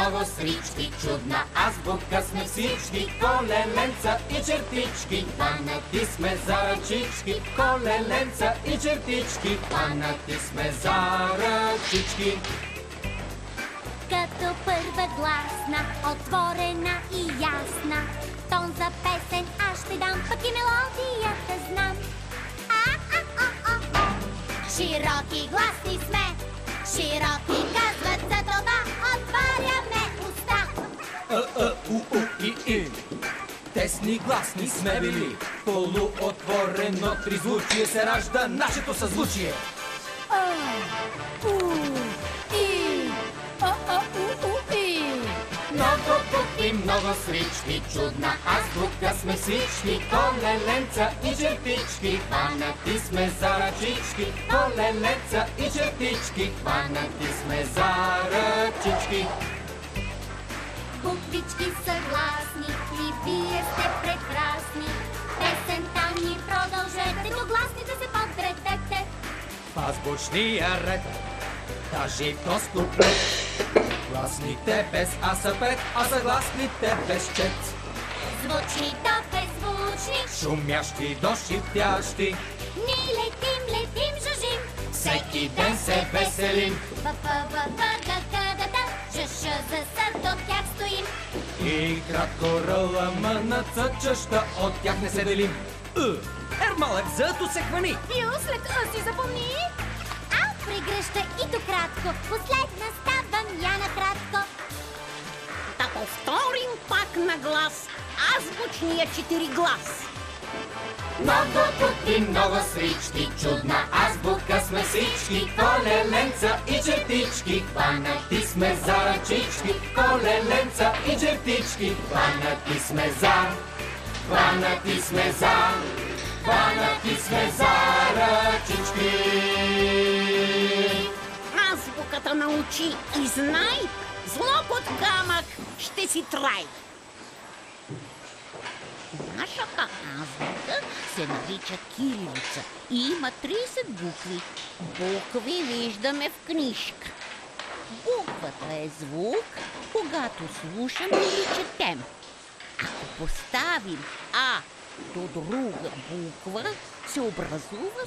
много срички, чудна азбука сме всички, колеленца и чертички, хванати сме за ръчички, колеленца и чертички, хванати сме за ръчички. Като първа гласна, отворена и ясна, тон за песен аз ще дам, пък и мелодията знам. Широки гласни сме, широки казват, за това отваряме уста. И. Тесни гласни сме били, полуотворено тризвучие се ражда нашето съзвучие. Много букви, много срички, чудна азбука сме всички, колеленца и чертички, хванати сме за ръчички, колеленца и чертички, хванати сме за ръчички. Буквички са гласни и вие сте прекрасни. Песента ни продължете, до гласните се подредете. В азбучния ред, даже и в куплет, гласните без а са пред, а съгласните без чет. Звучни до беззвучни, Шумящи до шиптящи, ние летим, жужим. всеки ден се веселим. До тях стоим. И кратко рълъмънъца чъща, от тях не се делим. Ермалък зато се хвани. Ю след си запомни. А прегръща и до кратко, последна ставам я накратко. Да повторим пак на глас азбучния 4 глас. Много букви, много срички, чудна азбука сме всички, колеленца и чертички, хванати сме за ръчички, колеленца и чертички, хванати сме за, хванати сме за, хванати сме за ръчички. Азбуката научи и знай, зло под камък ще си трай. Нашата азбука се нарича кирилица и има 30 букви. Букви виждаме в книжка. Буквата е звук, когато слушаме или четем. Ако поставим А до друга буква, се образува